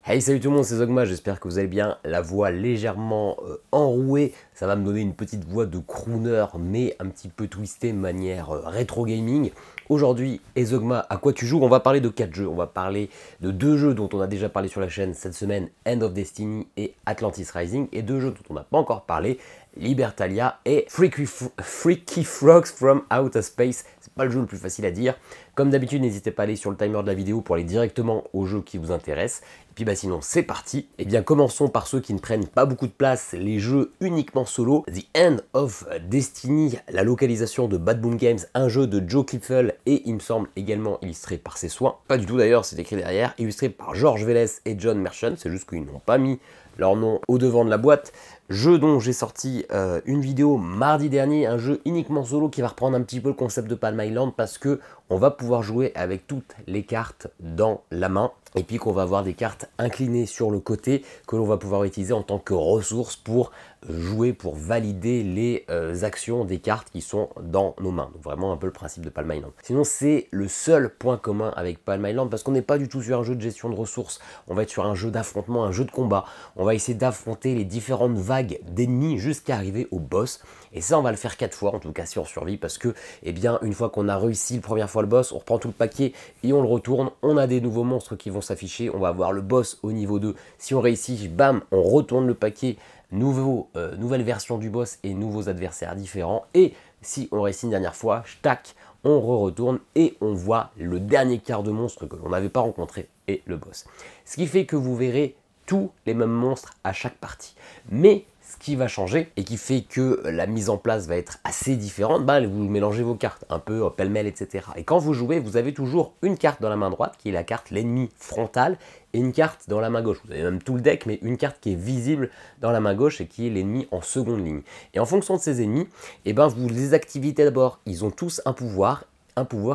Hey, salut tout le monde, c'est Zogma, j'espère que vous allez bien. La voix légèrement enrouée, ça va me donner une petite voix de crooner, mais un petit peu twistée, manière rétro gaming. Aujourd'hui, Zogma, à quoi tu joues? On va parler de 4 jeux, on va parler de 2 jeux dont on a déjà parlé sur la chaîne cette semaine, End of Destiny et Atlantis Rising, et 2 jeux dont on n'a pas encore parlé, Libertalia et Freaky Frogs from Outer Space. C'est pas le jeu le plus facile à dire. Comme d'habitude, n'hésitez pas à aller sur le timer de la vidéo pour aller directement au jeu qui vous intéresse. Et puis sinon, c'est parti. Et bien, commençons par ceux qui ne prennent pas beaucoup de place, les jeux uniquement solo. The End of Destiny, la localisation de Bad Boom Games, un jeu de Joe Kliffel et il me semble également illustré par ses soins. Pas du tout d'ailleurs, c'est écrit derrière, illustré par George Vélez et John Merchant, c'est juste qu'ils n'ont pas mis leur nom au devant de la boîte. Jeu dont j'ai sorti une vidéo mardi dernier, un jeu uniquement solo qui va reprendre un petit peu le concept de Palm Island parce que on va pouvoir jouer avec toutes les cartes dans la main et puis qu'on va avoir des cartes inclinées sur le côté que l'on va pouvoir utiliser en tant que ressources pour jouer, pour valider les actions des cartes qui sont dans nos mains. Donc vraiment un peu le principe de Palm Island. Sinon c'est le seul point commun avec Palm Island parce qu'on n'est pas du tout sur un jeu de gestion de ressources, on va être sur un jeu d'affrontement, un jeu de combat. On va essayer d'affronter les différentes vagues d'ennemis jusqu'à arriver au boss. Et ça on va le faire 4 fois, en tout cas si on survit, parce que eh bien, une fois qu'on a réussi la première fois le boss, on reprend tout le paquet et on le retourne. On a des nouveaux monstres qui vont s'afficher, on va avoir le boss au niveau 2. Si on réussit, bam, on retourne le paquet. Nouvelle version du boss et nouveaux adversaires différents. Et si on réussit une dernière fois, tac, on retourne et on voit le dernier quart de monstre que l'on n'avait pas rencontré et le boss. Ce qui fait que vous verrez tous les mêmes monstres à chaque partie. Mais ce qui va changer et qui fait que la mise en place va être assez différente, vous mélangez vos cartes, un peu pêle-mêle, etc. Et quand vous jouez, vous avez toujours une carte dans la main droite, qui est la carte l'ennemi frontal, et une carte dans la main gauche. Vous avez même tout le deck, mais une carte qui est visible dans la main gauche et qui est l'ennemi en seconde ligne. Et en fonction de ces ennemis, vous les activez d'abord. Ils ont tous un pouvoir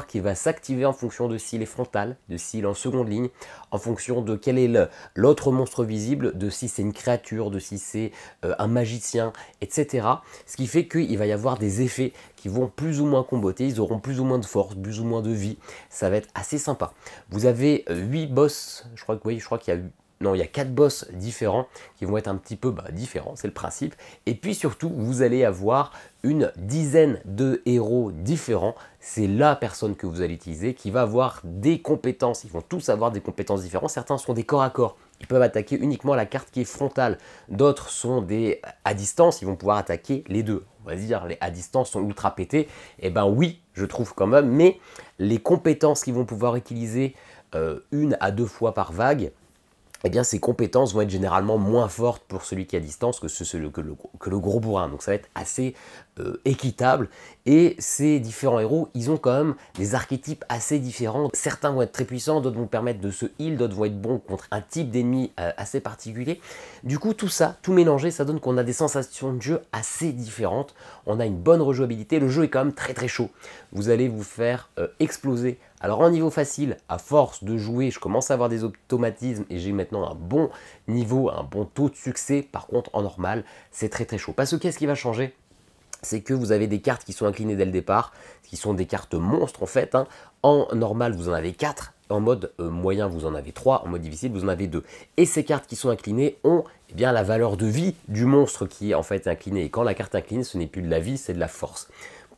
qui va s'activer en fonction de s'il est frontal, de s'il est en seconde ligne, en fonction de quel est l'autre monstre visible, de si c'est une créature, de si c'est un magicien, etc. Ce qui fait qu'il va y avoir des effets qui vont plus ou moins comboter, ils auront plus ou moins de force, plus ou moins de vie, ça va être assez sympa. Vous avez 8 boss, je crois qu'il y a non, il y a 4 boss différents qui vont être un petit peu différents, c'est le principe. Et puis surtout, vous allez avoir une dizaine de héros différents. C'est la personne que vous allez utiliser qui va avoir des compétences. Ils vont tous avoir des compétences différentes. Certains sont des corps à corps. Ils peuvent attaquer uniquement la carte qui est frontale. D'autres sont des à distance. Ils vont pouvoir attaquer les deux. On va dire les à distance sont ultra pétés. Eh ben oui, je trouve quand même. Mais les compétences qu'ils vont pouvoir utiliser 1 à 2 fois par vague, eh bien ces compétences vont être généralement moins fortes pour celui qui est à distance que le gros bourrin. Donc ça va être assez équitable. Et ces différents héros, ils ont quand même des archétypes assez différents. Certains vont être très puissants, d'autres vont permettre de se heal, d'autres vont être bons contre un type d'ennemi assez particulier. Du coup, tout ça, tout mélangé, ça donne qu'on a des sensations de jeu assez différentes. On a une bonne rejouabilité. Le jeu est quand même très très chaud. Vous allez vous faire exploser. Alors en niveau facile, à force de jouer, je commence à avoir des automatismes et j'ai maintenant un bon niveau, un bon taux de succès. Par contre, en normal, c'est très très chaud. Parce que qu'est-ce qui va changer ? C'est que vous avez des cartes qui sont inclinées dès le départ, qui sont des cartes monstres en fait. En normal, vous en avez 4. En mode moyen, vous en avez 3. En mode difficile, vous en avez 2. Et ces cartes qui sont inclinées ont bien la valeur de vie du monstre qui est en fait incliné. Et quand la carte est inclinée, ce n'est plus de la vie, c'est de la force.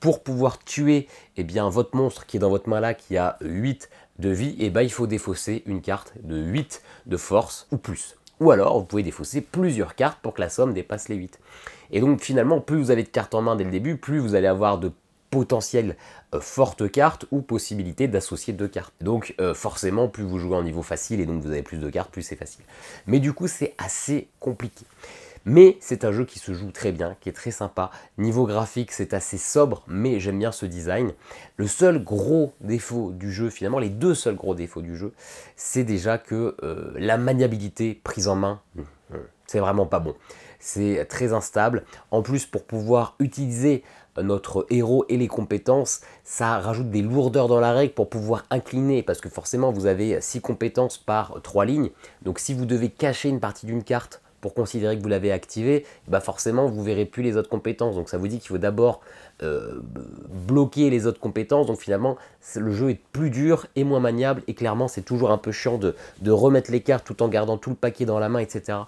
Pour pouvoir tuer votre monstre qui est dans votre main là, qui a 8 de vie, il faut défausser une carte de 8 de force ou plus. Ou alors, vous pouvez défausser plusieurs cartes pour que la somme dépasse les 8. Et donc finalement, plus vous avez de cartes en main dès le début, plus vous allez avoir de potentielles fortes cartes ou possibilité d'associer 2 cartes. Donc forcément, plus vous jouez en niveau facile et donc vous avez plus de cartes, plus c'est facile. Mais du coup, c'est assez compliqué. Mais c'est un jeu qui se joue très bien, qui est très sympa. Niveau graphique, c'est assez sobre, mais j'aime bien ce design. Le seul gros défaut du jeu, finalement, les 2 seuls gros défauts du jeu, c'est déjà que la maniabilité prise en main, c'est vraiment pas bon. C'est très instable. En plus, pour pouvoir utiliser notre héros et les compétences, ça rajoute des lourdeurs dans la règle pour pouvoir incliner, parce que forcément, vous avez 6 compétences par 3 lignes. Donc si vous devez cacher une partie d'une carte pour considérer que vous l'avez activé, bah forcément vous verrez plus les autres compétences. Donc ça vous dit qu'il faut d'abord bloquer les autres compétences. Donc finalement le jeu est plus dur et moins maniable, et clairement c'est toujours un peu chiant de remettre les cartes tout en gardant tout le paquet dans la main, etc.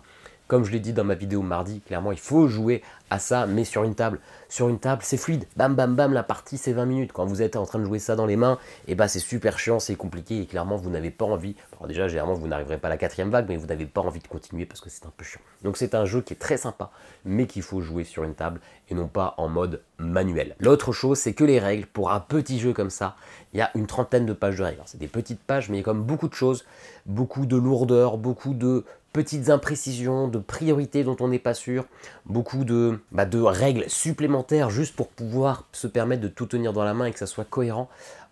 Comme je l'ai dit dans ma vidéo mardi, clairement il faut jouer à ça, mais sur une table. Sur une table, c'est fluide. Bam, bam, bam, la partie c'est 20 minutes. Quand vous êtes en train de jouer ça dans les mains, et bah c'est super chiant, c'est compliqué, et clairement vous n'avez pas envie. Alors déjà, généralement vous n'arriverez pas à la 4e vague, mais vous n'avez pas envie de continuer parce que c'est un peu chiant. Donc c'est un jeu qui est très sympa, mais qu'il faut jouer sur une table et non pas en mode manuel. L'autre chose, c'est que les règles, pour un petit jeu comme ça, il y a une trentaine de pages de règles. C'est des petites pages, mais il y a comme beaucoup de choses, beaucoup de lourdeur, beaucoup de petites imprécisions, de priorités dont on n'est pas sûr, beaucoup de règles supplémentaires juste pour pouvoir se permettre de tout tenir dans la main et que ça soit cohérent.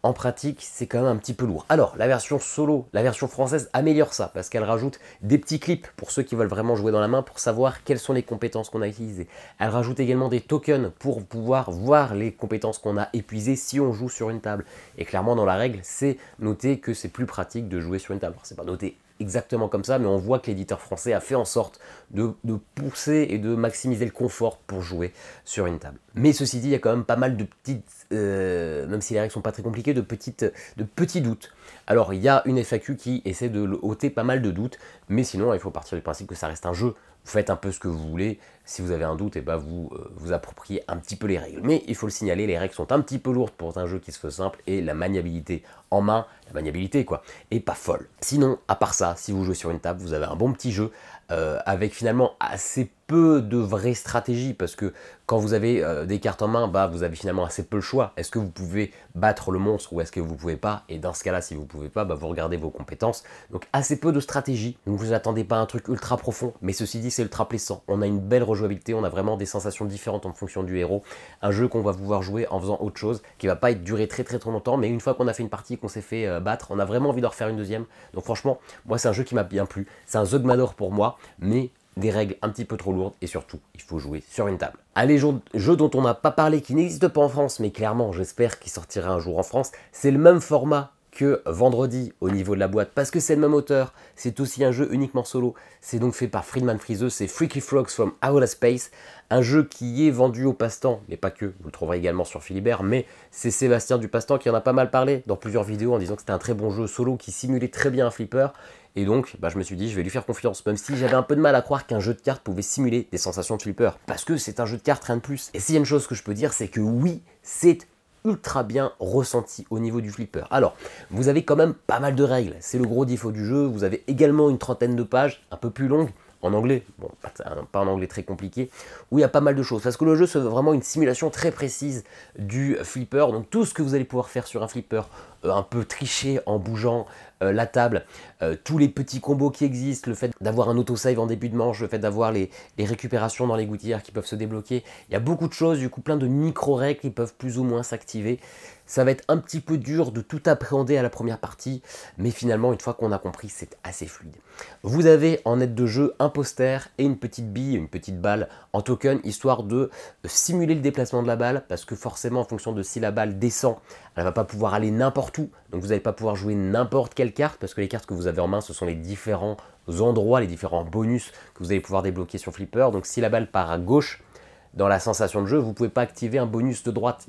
En pratique, c'est quand même un petit peu lourd. Alors, la version solo, la version française améliore ça parce qu'elle rajoute des petits clips pour ceux qui veulent vraiment jouer dans la main pour savoir quelles sont les compétences qu'on a utilisées. Elle rajoute également des tokens pour pouvoir voir les compétences qu'on a épuisées si on joue sur une table. Et clairement, dans la règle, c'est noté que c'est plus pratique de jouer sur une table. Alors, c'est pas noté exactement comme ça, mais on voit que l'éditeur français a fait en sorte de pousser et de maximiser le confort pour jouer sur une table. Mais ceci dit, il y a quand même pas mal de petites, même si les règles sont pas très compliquées, de petits doutes. Alors il y a une FAQ qui essaie de ôter pas mal de doutes, mais sinon il faut partir du principe que ça reste un jeu. Vous faites un peu ce que vous voulez. Si vous avez un doute, et ben vous vous appropriez un petit peu les règles. Mais il faut le signaler, les règles sont un petit peu lourdes pour un jeu qui se veut simple, et la maniabilité en main, la maniabilité quoi, est pas folle. Sinon, à part ça, si vous jouez sur une table, vous avez un bon petit jeu avec finalement assez peu de vraies stratégies, parce que quand vous avez des cartes en main, bah, vous avez finalement assez peu le choix. Est-ce que vous pouvez battre le monstre ou est-ce que vous ne pouvez pas? Et dans ce cas-là, si vous ne pouvez pas, bah, vous regardez vos compétences. Donc assez peu de stratégie. Donc vous n'attendez pas un truc ultra profond, mais ceci dit, c'est ultra plaisant. On a une belle rejouabilité, on a vraiment des sensations différentes en fonction du héros. Un jeu qu'on va pouvoir jouer en faisant autre chose, qui va pas être duré très longtemps, mais une fois qu'on a fait une partie, qu'on s'est fait battre, on a vraiment envie d'en refaire une deuxième. Donc franchement, moi c'est un jeu qui m'a bien plu. C'est un Zogmador pour moi, mais des règles un petit peu trop lourdes, et surtout, il faut jouer sur une table. Allez, jeu dont on n'a pas parlé, qui n'existe pas en France, mais clairement, j'espère qu'il sortira un jour en France. C'est le même format que Vendredi au niveau de la boîte, parce que c'est le même auteur. C'est aussi un jeu uniquement solo. C'est donc fait par Friedman Freeze, c'est Freaky Frogs from Outer Space, un jeu qui est vendu au passe-temps, mais pas que, vous le trouverez également sur Philibert, mais c'est Sébastien du passe-temps qui en a pas mal parlé dans plusieurs vidéos en disant que c'était un très bon jeu solo qui simulait très bien un flipper. Et donc, bah, je me suis dit, je vais lui faire confiance, même si j'avais un peu de mal à croire qu'un jeu de cartes pouvait simuler des sensations de flipper, parce que c'est un jeu de cartes, rien de plus. Et s'il y a une chose que je peux dire, c'est que oui, c'est ultra bien ressenti au niveau du flipper. Alors, vous avez quand même pas mal de règles, c'est le gros défaut du jeu. Vous avez également une trentaine de pages, un peu plus longues, en anglais, bon, pas en anglais très compliqué, où il y a pas mal de choses, parce que le jeu c'est vraiment une simulation très précise du flipper. Donc tout ce que vous allez pouvoir faire sur un flipper, un peu tricher en bougeant la table, tous les petits combos qui existent, le fait d'avoir un autosave en début de manche, le fait d'avoir les récupérations dans les gouttières qui peuvent se débloquer, il y a beaucoup de choses, du coup plein de micro-règles qui peuvent plus ou moins s'activer. Ça va être un petit peu dur de tout appréhender à la première partie, mais finalement, une fois qu'on a compris, c'est assez fluide. Vous avez en aide de jeu un poster et une petite bille, une petite balle en token, histoire de simuler le déplacement de la balle, parce que forcément, en fonction de si la balle descend, elle ne va pas pouvoir aller n'importe où, donc vous n'allez pas pouvoir jouer n'importe quelle carte, parce que les cartes que vous avez en main, ce sont les différents endroits, les différents bonus que vous allez pouvoir débloquer sur Flipper. Donc si la balle part à gauche, dans la sensation de jeu, vous ne pouvez pas activer un bonus de droite.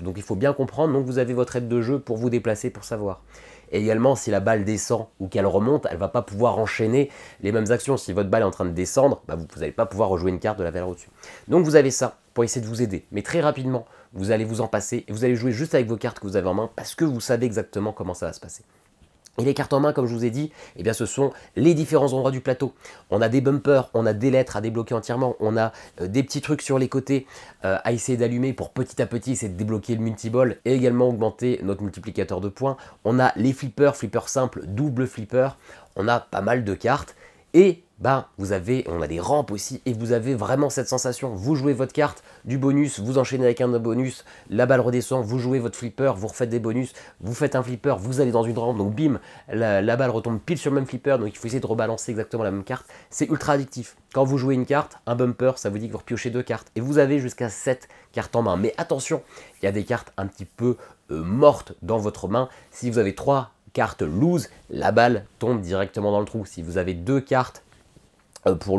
Donc il faut bien comprendre, donc vous avez votre aide de jeu pour vous déplacer, pour savoir. Et également, si la balle descend ou qu'elle remonte, elle ne va pas pouvoir enchaîner les mêmes actions. Si votre balle est en train de descendre, bah vous n'allez pas pouvoir rejouer une carte de la valeur au-dessus. Donc vous avez ça pour essayer de vous aider. Mais très rapidement, vous allez vous en passer et vous allez jouer juste avec vos cartes que vous avez en main parce que vous savez exactement comment ça va se passer. Et les cartes en main, comme je vous ai dit, eh bien, ce sont les différents endroits du plateau. On a des bumpers, on a des lettres à débloquer entièrement, on a des petits trucs sur les côtés à essayer d'allumer pour petit à petit essayer de débloquer le multiball et également augmenter notre multiplicateur de points. On a les flippers, flipper simple, double flipper, on a pas mal de cartes et ben, on a des rampes aussi et vous avez vraiment cette sensation. Vous jouez votre carte, du bonus, vous enchaînez avec un bonus, la balle redescend, vous jouez votre flipper, vous refaites des bonus, vous faites un flipper, vous allez dans une rampe, donc bim, la balle retombe pile sur le même flipper, donc il faut essayer de rebalancer exactement la même carte. C'est ultra addictif. Quand vous jouez une carte, un bumper, ça vous dit que vous repiochez 2 cartes et vous avez jusqu'à 7 cartes en main. Mais attention, il y a des cartes un petit peu mortes dans votre main. Si vous avez 3 cartes loose, la balle tombe directement dans le trou. Si vous avez 2 cartes pour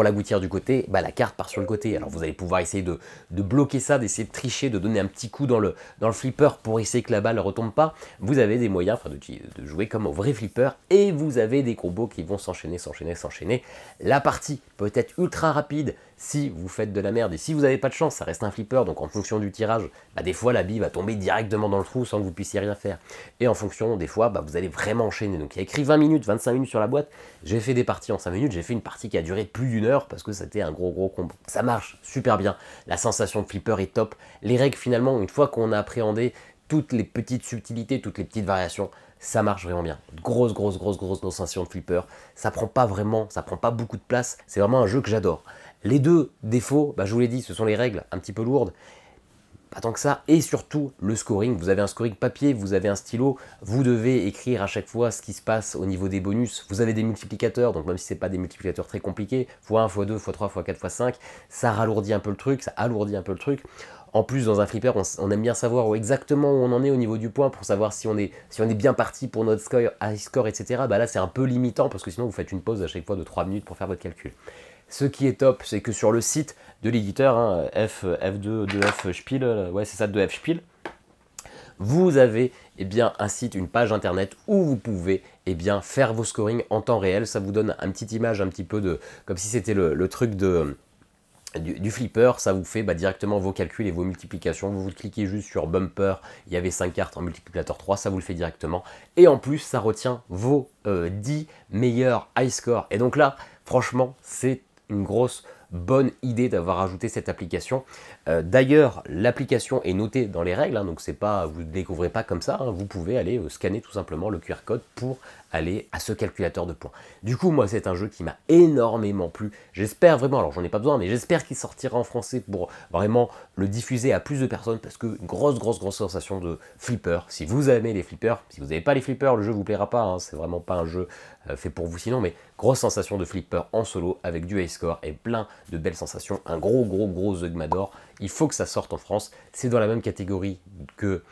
la gouttière du côté, bah, la carte part sur le côté. Alors vous allez pouvoir essayer de bloquer ça, d'essayer de tricher, de donner un petit coup dans le flipper pour essayer que la balle ne retombe pas. Vous avez des moyens de jouer comme au vrai flipper et vous avez des combos qui vont s'enchaîner, s'enchaîner, s'enchaîner. La partie peut être ultra rapide si vous faites de la merde et si vous n'avez pas de chance, ça reste un flipper, donc en fonction du tirage, bah, des fois la bille va tomber directement dans le trou sans que vous puissiez rien faire. Et en fonction, des fois, bah, vous allez vraiment enchaîner. Donc il y a écrit 20 minutes, 25 minutes sur la boîte, j'ai fait des parties en 5 minutes, j'ai fait une partie qui a duré plus d'1 heure parce que c'était un gros combo. Ça marche super bien, la sensation de flipper est top. Les règles finalement, une fois qu'on a appréhendé toutes les petites subtilités, toutes les petites variations, ça marche vraiment bien. Grosse sensation de flipper. Ça prend pas beaucoup de place. C'est vraiment un jeu que j'adore. Les deux défauts, bah, je vous l'ai dit, ce sont les règles un petit peu lourdes. Pas tant que ça, et surtout le scoring. Vous avez un scoring papier, vous avez un stylo, vous devez écrire à chaque fois ce qui se passe au niveau des bonus. Vous avez des multiplicateurs, donc même si ce n'est pas des multiplicateurs très compliqués, x1, x2, x3, x4, x5, ça ralourdit un peu le truc, ça alourdit un peu le truc. En plus, dans un flipper, on aime bien savoir exactement où on en est au niveau du point pour savoir si on est bien parti pour notre score, high score, etc. Bah là, c'est un peu limitant parce que sinon, vous faites une pause à chaque fois de 3 minutes pour faire votre calcul. Ce qui est top, c'est que sur le site de l'éditeur, hein, F2 de F Spiel, ouais c'est ça, de F Spiel, vous avez bien, un site, une page internet où vous pouvez faire vos scorings en temps réel. Ça vous donne une petite image un petit peu de, comme si c'était le truc du flipper, ça vous fait directement vos calculs et vos multiplications. Vous cliquez juste sur bumper, il y avait 5 cartes en multiplicateur 3, ça vous le fait directement. Et en plus, ça retient vos 10 meilleurs high scores. Et donc là, franchement, c'est une bonne idée d'avoir ajouté cette application. D'ailleurs, l'application est notée dans les règles, hein, donc c'est pas, vous ne découvrez pas comme ça, hein, vous pouvez aller scanner tout simplement le QR code pour aller à ce calculateur de points. Du coup, moi, c'est un jeu qui m'a énormément plu. J'espère vraiment, alors j'en ai pas besoin, mais j'espère qu'il sortira en français pour vraiment le diffuser à plus de personnes, parce que grosse sensation de flipper. Si vous aimez les flippers, si vous n'avez pas les flippers, le jeu vous plaira pas, hein, c'est vraiment pas un jeu fait pour vous sinon, mais grosse sensation de flipper en solo avec du high score et plein de belles sensations. Un gros Zugmador. Il faut que ça sorte en France. C'est dans la même catégorie que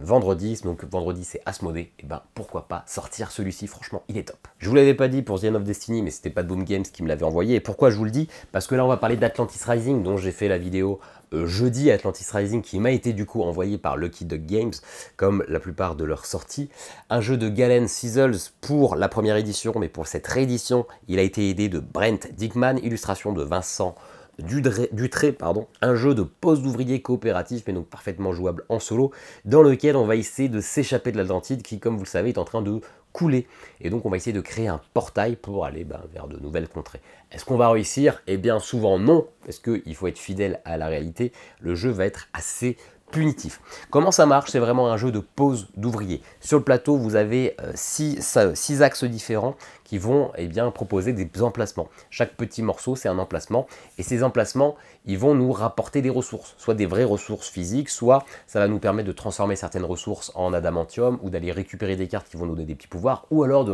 vendredi, donc vendredi c'est Asmodée, et ben pourquoi pas sortir celui-ci, franchement il est top. Je vous l'avais pas dit pour The End of Destiny, mais c'était pas Boom Games qui me l'avait envoyé, et pourquoi je vous le dis? Parce que là on va parler d'Atlantis Rising, dont j'ai fait la vidéo jeudi, Atlantis Rising, qui m'a été du coup envoyé par Lucky Duck Games, comme la plupart de leurs sorties. Un jeu de Galen Seasels pour la première édition, mais pour cette réédition, il a été aidé de Brent Dickman, illustration de Vincent Dutré, pardon, un jeu de pose d'ouvrier coopératif, mais donc parfaitement jouable en solo, dans lequel on va essayer de s'échapper de l'Atlantide qui, comme vous le savez, est en train de couler. Et donc on va essayer de créer un portail pour aller vers de nouvelles contrées. Est-ce qu'on va réussir? Eh bien souvent non, parce qu'il faut être fidèle à la réalité. Le jeu va être assez punitif. Comment ça marche? C'est vraiment un jeu de pose d'ouvrier. Sur le plateau, vous avez 6 axes différents qui vont proposer des emplacements. Chaque petit morceau, c'est un emplacement. Et ces emplacements, ils vont nous rapporter des ressources. Soit des vraies ressources physiques, soit ça va nous permettre de transformer certaines ressources en adamantium, ou d'aller récupérer des cartes qui vont nous donner des petits pouvoirs, ou alors de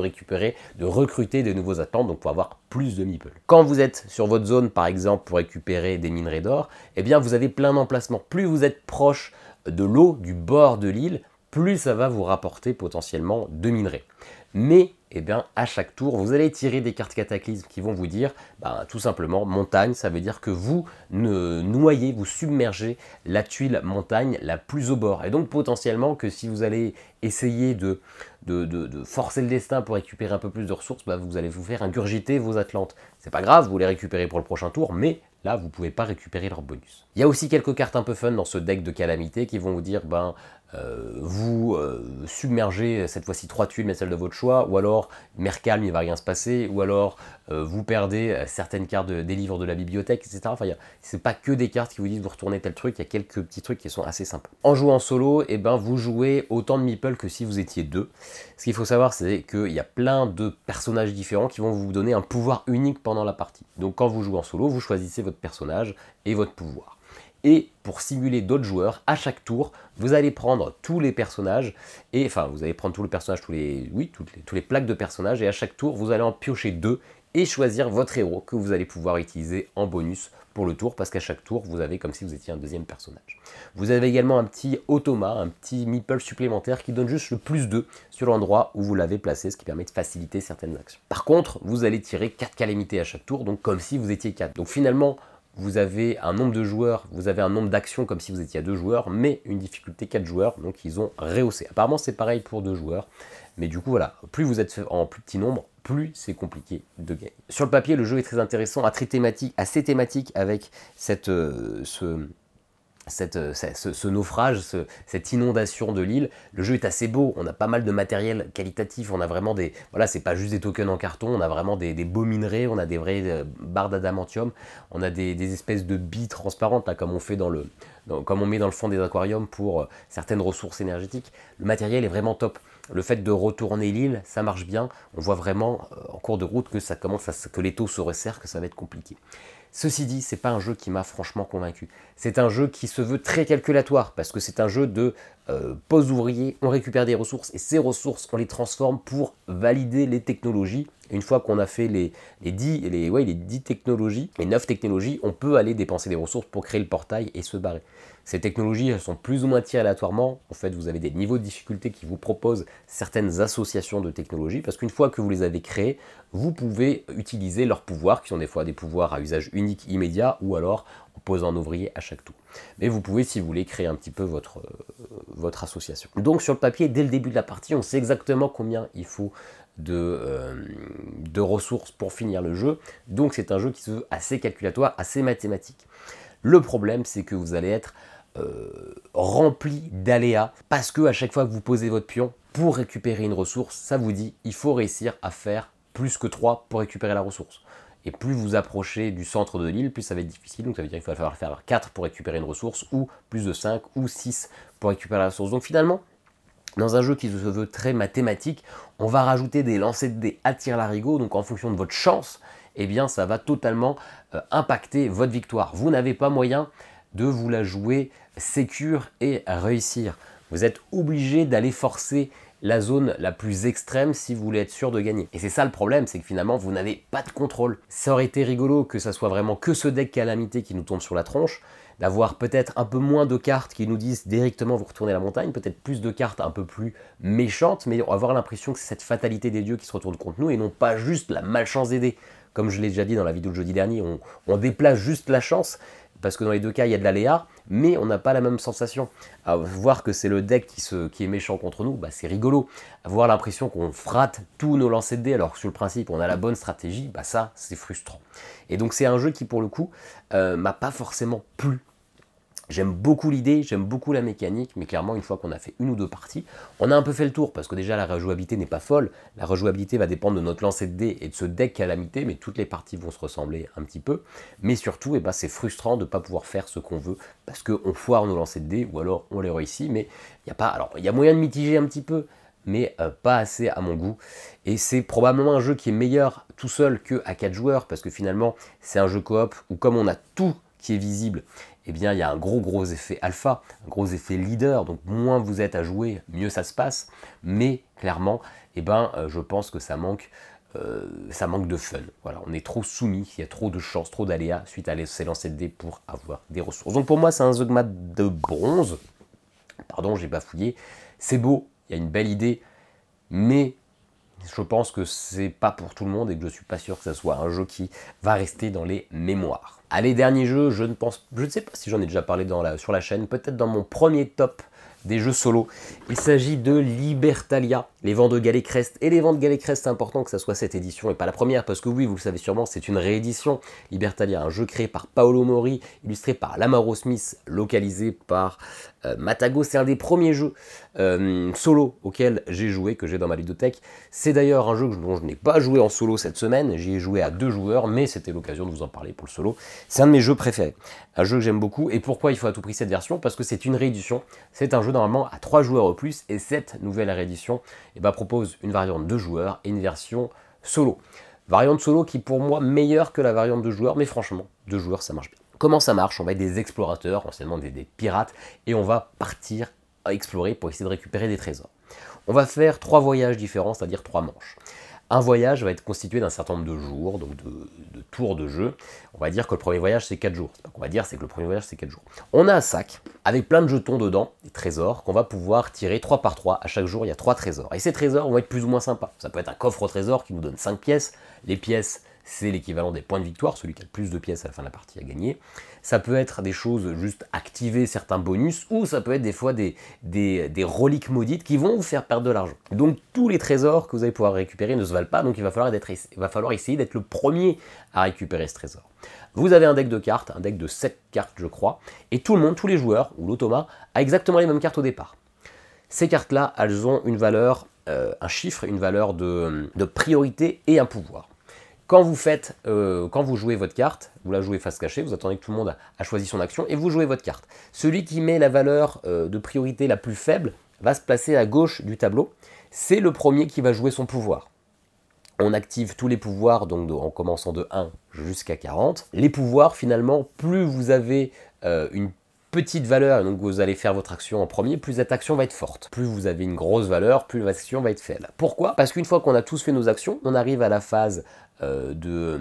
recruter de nouveaux Atlantes, donc pour avoir plus de meeples. Quand vous êtes sur votre zone, par exemple, pour récupérer des minerais d'or, eh bien vous avez plein d'emplacements. Plus vous êtes proche de l'eau, du bord de l'île, plus ça va vous rapporter potentiellement de minerais. Mais à chaque tour, vous allez tirer des cartes cataclysmes qui vont vous dire, tout simplement, montagne, ça veut dire que vous noyez, vous submergez la tuile montagne la plus au bord. Et donc potentiellement que si vous allez essayer de forcer le destin pour récupérer un peu plus de ressources, vous allez vous faire ingurgiter vos Atlantes. C'est pas grave, vous les récupérez pour le prochain tour, mais là, vous ne pouvez pas récupérer leur bonus. Il y a aussi quelques cartes un peu fun dans ce deck de calamité qui vont vous dire, vous submergez cette fois-ci 3 tuiles, mais celles de votre choix, ou alors mer calme, il ne va rien se passer, ou alors vous perdez certaines cartes des livres de la bibliothèque, etc. Enfin, c'est pas que des cartes qui vous disent vous retournez tel truc, il y a quelques petits trucs qui sont assez sympas. En jouant solo, vous jouez autant de meeples que si vous étiez deux. Ce qu'il faut savoir, c'est qu'il y a plein de personnages différents qui vont vous donner un pouvoir unique pendant la partie. Donc quand vous jouez en solo, vous choisissez votre personnage et votre pouvoir. Et pour simuler d'autres joueurs, à chaque tour, vous allez prendre tous les personnages, et enfin vous allez prendre tous les personnages, tous les plaques de personnages, et à chaque tour, vous allez en piocher 2 et choisir votre héros que vous allez pouvoir utiliser en bonus pour le tour, parce qu'à chaque tour, vous avez comme si vous étiez un deuxième personnage. Vous avez également un petit automa, un petit meeple supplémentaire qui donne juste le +2 sur l'endroit où vous l'avez placé, ce qui permet de faciliter certaines actions. Par contre, vous allez tirer 4 calamités à chaque tour, donc comme si vous étiez 4. Donc finalement, vous avez un nombre de joueurs, vous avez un nombre d'actions comme si vous étiez à 2 joueurs, mais une difficulté 4 joueurs, donc ils ont rehaussé. Apparemment c'est pareil pour 2 joueurs, mais du coup voilà, plus vous êtes en plus petit nombre, plus c'est compliqué de gagner. Sur le papier, le jeu est très intéressant, assez thématique avec ce naufrage, cette inondation de l'île. Le jeu est assez beau, on a pas mal de matériel qualitatif, on a vraiment des... Voilà, c'est pas juste des tokens en carton, on a vraiment des beaux minerais, on a des vraies barres d'adamantium, on a des espèces de billes transparentes, là, comme on fait comme on met dans le fond des aquariums pour certaines ressources énergétiques. Le matériel est vraiment top. Le fait de retourner l'île, ça marche bien. On voit vraiment en cours de route que les taux se resserrent, que ça va être compliqué. Ceci dit, c'est pas un jeu qui m'a franchement convaincu. C'est un jeu qui se veut très calculatoire, parce que c'est un jeu de pose ouvrier, on récupère des ressources, et ces ressources, on les transforme pour valider les technologies. Et une fois qu'on a fait les 10 technologies, les 9 technologies, on peut aller dépenser des ressources pour créer le portail et se barrer. Ces technologies, elles sont plus ou moins tirées aléatoirement. En fait, vous avez des niveaux de difficulté qui vous proposent certaines associations de technologies, parce qu'une fois que vous les avez créées, vous pouvez utiliser leurs pouvoirs, qui sont des fois des pouvoirs à usage unique immédiat, ou alors en posant un ouvrier à chaque tour. Mais vous pouvez, si vous voulez, créer un petit peu votre association. Donc sur le papier, dès le début de la partie, on sait exactement combien il faut de ressources pour finir le jeu. Donc c'est un jeu qui se veut assez calculatoire, assez mathématique. Le problème, c'est que vous allez être rempli d'aléas, parce que à chaque fois que vous posez votre pion pour récupérer une ressource, ça vous dit il faut réussir à faire plus que 3 pour récupérer la ressource. Et plus vous approchez du centre de l'île, plus ça va être difficile. Donc ça veut dire qu'il va falloir faire 4 pour récupérer une ressource, ou plus de 5 ou 6 pour récupérer la ressource. Donc finalement, dans un jeu qui se veut très mathématique, on va rajouter des lancers de dés à tire-larigot. Donc en fonction de votre chance, eh bien ça va totalement impacter votre victoire. Vous n'avez pas moyen de vous la jouer sécure et réussir. Vous êtes obligé d'aller forcer la zone la plus extrême si vous voulez être sûr de gagner. Et c'est ça le problème, c'est que finalement vous n'avez pas de contrôle. Ça aurait été rigolo que ça soit vraiment que ce deck calamité qui nous tombe sur la tronche, d'avoir peut-être un peu moins de cartes qui nous disent directement vous retournez la montagne, peut-être plus de cartes un peu plus méchantes, mais on va avoir l'impression que c'est cette fatalité des dieux qui se retourne contre nous et non pas juste la malchance des dés. Comme je l'ai déjà dit dans la vidéo de jeudi dernier, on déplace juste la chance, parce que dans les deux cas, il y a de l'aléa, mais on n'a pas la même sensation. Voir que c'est le deck qui est méchant contre nous, bah, c'est rigolo. Avoir l'impression qu'on frate tous nos lancers de dés, alors que sur le principe, on a la bonne stratégie, bah ça, c'est frustrant. Et donc c'est un jeu qui, pour le coup, m'a pas forcément plu. J'aime beaucoup l'idée, j'aime beaucoup la mécanique, mais clairement, une fois qu'on a fait une ou deux parties, on a un peu fait le tour, parce que déjà, la rejouabilité n'est pas folle. La rejouabilité va dépendre de notre lancer de dés et de ce deck calamité, mais toutes les parties vont se ressembler un petit peu. Mais surtout, eh ben, c'est frustrant de ne pas pouvoir faire ce qu'on veut, parce qu'on foire nos lancers de dés, ou alors on les réussit, mais il n'y a pas... Alors, il y a moyen de mitiger un petit peu, mais pas assez à mon goût. Et c'est probablement un jeu qui est meilleur tout seul qu'à 4 joueurs, parce que finalement, c'est un jeu coop, où comme on a tout qui est visible, eh bien, il y a un gros effet alpha, un gros effet leader, donc moins vous êtes à jouer, mieux ça se passe, mais clairement, eh ben, je pense que ça manque de fun. Voilà, on est trop soumis, il y a trop de chance, trop d'aléas suite à ces lancers de dés pour avoir des ressources. Donc pour moi, c'est un Zogma de bronze, pardon, j'ai bafouillé, c'est beau, il y a une belle idée, mais je pense que c'est pas pour tout le monde et que je suis pas sûr que ça soit un jeu qui va rester dans les mémoires. Allez, dernier jeu, je ne sais pas si j'en ai déjà parlé sur la chaîne, peut-être dans mon premier top des jeux solo. Il s'agit de Libertalia, les vents de Gallecrest. Et les vents de Gallecrest, c'est important que ça soit cette édition et pas la première, parce que oui, vous le savez sûrement, c'est une réédition. Libertalia, un jeu créé par Paolo Mori, illustré par Lamaro Smith, localisé par Matago. C'est un des premiers jeux solo auxquels j'ai joué, que j'ai dans ma ludothèque. C'est d'ailleurs un jeu dont je n'ai pas joué en solo cette semaine, j'y ai joué à 2 joueurs, mais c'était l'occasion de vous en parler pour le solo. C'est un de mes jeux préférés, un jeu que j'aime beaucoup. Et pourquoi il faut à tout prix cette version? Parce que c'est une réédition, c'est un jeu normalement à 3 joueurs au plus, et cette nouvelle réédition propose une variante 2 joueurs et une version solo. Variante solo qui pour moi meilleure que la variante 2 joueurs, mais franchement, 2 joueurs ça marche bien. Comment ça marche? On va être des explorateurs, anciennement des pirates, et on va partir à explorer pour essayer de récupérer des trésors. On va faire 3 voyages différents, c'est-à-dire 3 manches. Un voyage va être constitué d'un certain nombre de jours, donc de tours de jeu. On va dire que le premier voyage c'est 4 jours. C'est pas qu'on va dire, c'est que le premier voyage c'est 4 jours. On a un sac avec plein de jetons dedans, des trésors, qu'on va pouvoir tirer 3 par 3. À chaque jour, il y a 3 trésors. Et ces trésors vont être plus ou moins sympas. Ça peut être un coffre au trésor qui nous donne 5 pièces. Les pièces, c'est l'équivalent des points de victoire, celui qui a le plus de pièces à la fin de la partie à gagner. Ça peut être des choses juste activer certains bonus, ou ça peut être des fois des reliques maudites qui vont vous faire perdre de l'argent. Donc tous les trésors que vous allez pouvoir récupérer ne se valent pas, donc il va falloir essayer d'être le premier à récupérer ce trésor. Vous avez un deck de cartes, un deck de 7 cartes je crois, et tout le monde, tous les joueurs, ou l'automa, a exactement les mêmes cartes au départ. Ces cartes-là, elles ont une valeur, un chiffre, une valeur de priorité et un pouvoir. Quand vous jouez votre carte, vous la jouez face cachée, vous attendez que tout le monde a choisi son action et vous jouez votre carte. Celui qui met la valeur de priorité la plus faible va se placer à gauche du tableau. C'est le premier qui va jouer son pouvoir. On active tous les pouvoirs, donc en commençant de 1 jusqu'à 40. Les pouvoirs, finalement, plus vous avez une petite valeur, et donc vous allez faire votre action en premier, plus cette action va être forte. Plus vous avez une grosse valeur, plus votre action va être faible. Pourquoi? Parce qu'une fois qu'on a tous fait nos actions, on arrive à la phase de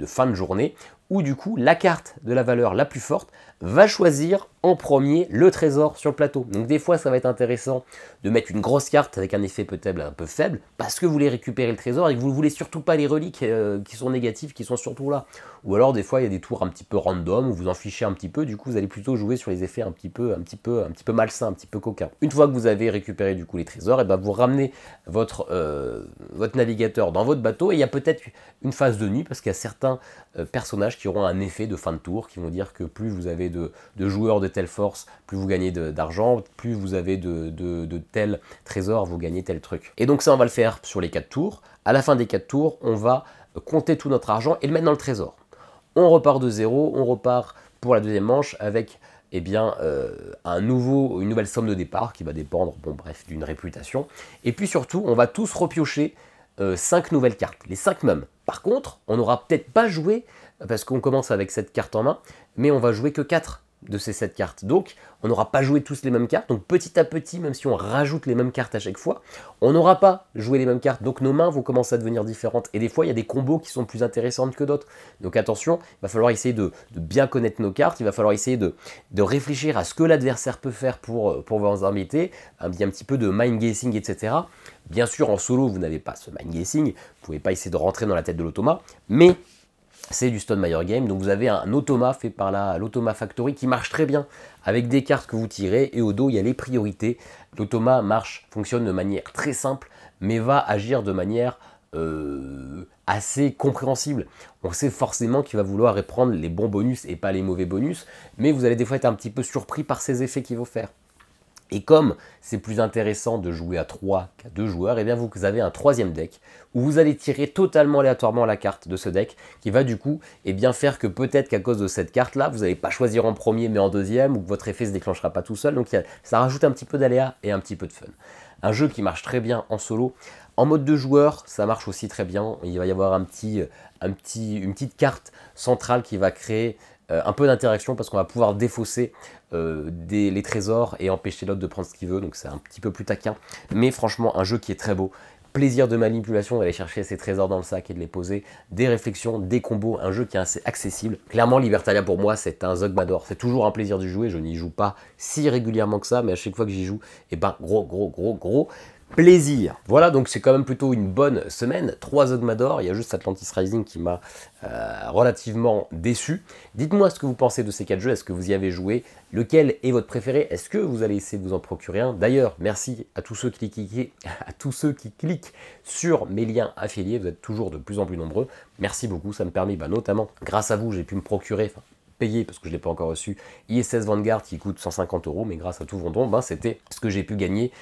fin de journée, où du coup la carte de la valeur la plus forte va choisir en premier le trésor sur le plateau. Donc des fois ça va être intéressant de mettre une grosse carte avec un effet peut-être un peu faible, parce que vous voulez récupérer le trésor et que vous ne voulez surtout pas les reliques qui sont négatives, qui sont surtout là. Ou alors des fois il y a des tours un petit peu random, où vous en fichez un petit peu, du coup vous allez plutôt jouer sur les effets un petit peu malsains, un petit peu coquins. Une fois que vous avez récupéré du coup les trésors, et ben vous ramenez votre navigateur dans votre bateau, et il y a peut-être une phase de nuit, parce qu'il y a certains personnages qui auront un effet de fin de tour, qui vont dire que plus vous avez de joueurs de telle force, plus vous gagnez d'argent, plus vous avez de tel trésor, vous gagnez tel truc. Et donc ça, on va le faire sur les 4 tours. À la fin des 4 tours, on va compter tout notre argent et le mettre dans le trésor. On repart de zéro, on repart pour la deuxième manche avec eh bien, une nouvelle somme de départ qui va dépendre, bon bref, d'une réputation. Et puis surtout, on va tous repiocher 5 nouvelles cartes, les 5 mêmes. Par contre, on n'aura peut-être pas joué, parce qu'on commence avec 7 cartes en main, mais on va jouer que 4 de ces 7 cartes. Donc, on n'aura pas joué tous les mêmes cartes. Donc, petit à petit, même si on rajoute les mêmes cartes à chaque fois, on n'aura pas joué les mêmes cartes. Donc, nos mains vont commencer à devenir différentes. Et des fois, il y a des combos qui sont plus intéressantes que d'autres. Donc, attention, il va falloir essayer de bien connaître nos cartes. Il va falloir essayer de réfléchir à ce que l'adversaire peut faire pour vous embêter. Un petit peu de mind guessing, etc. Bien sûr, en solo, vous n'avez pas ce mind guessing. Vous ne pouvez pas essayer de rentrer dans la tête de l'automa. Mais c'est du Stone Meyer Game, donc vous avez un automa fait par l'Automa Factory qui marche très bien avec des cartes que vous tirez et au dos il y a les priorités. L'automa fonctionne de manière très simple mais va agir de manière assez compréhensible. On sait forcément qu'il va vouloir prendre les bons bonus et pas les mauvais bonus, mais vous allez des fois être un petit peu surpris par ces effets qu'il va faire. Et comme c'est plus intéressant de jouer à 3 qu'à 2 joueurs, et bien vous avez un troisième deck où vous allez tirer totalement aléatoirement la carte de ce deck qui va du coup faire que peut-être qu'à cause de cette carte-là, vous n'allez pas choisir en premier mais en deuxième ou que votre effet ne se déclenchera pas tout seul. Donc ça rajoute un petit peu d'aléa et un petit peu de fun. Un jeu qui marche très bien en solo. En mode de joueur, ça marche aussi très bien. Il va y avoir une petite carte centrale qui va créer un peu d'interaction parce qu'on va pouvoir défausser les trésors et empêcher l'autre de prendre ce qu'il veut, donc c'est un petit peu plus taquin, mais franchement un jeu qui est très beau, plaisir de manipulation d'aller chercher ces trésors dans le sac et de les poser, des réflexions, des combos, un jeu qui est assez accessible. Clairement Libertalia pour moi c'est un Zogmador, c'est toujours un plaisir de jouer, je n'y joue pas si régulièrement que ça, mais à chaque fois que j'y joue, et ben gros plaisir. Voilà, donc c'est quand même plutôt une bonne semaine. 3 Zogmador, il y a juste Atlantis Rising qui m'a relativement déçu. Dites-moi ce que vous pensez de ces 4 jeux, est-ce que vous y avez joué? Lequel est votre préféré? Est-ce que vous allez essayer de vous en procurer un? D'ailleurs, merci à tous ceux qui cliquent sur mes liens affiliés, vous êtes toujours de plus en plus nombreux. Merci beaucoup, ça me permet notamment, grâce à vous, j'ai pu me procurer, payé parce que je ne l'ai pas encore reçu, ISS Vanguard qui coûte 150 €, mais grâce à tous vos dons, c'était ce que j'ai pu gagner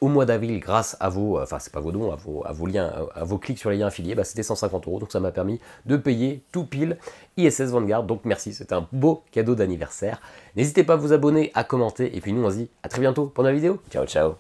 au mois d'avril grâce à vos, enfin c'est pas vos dons, à vos liens, à vos clics sur les liens affiliés, c'était 150 €, donc ça m'a permis de payer tout pile ISS Vanguard, donc merci, c'était un beau cadeau d'anniversaire. N'hésitez pas à vous abonner, à commenter, et puis nous on se dit à très bientôt pour une nouvelle vidéo. Ciao ciao.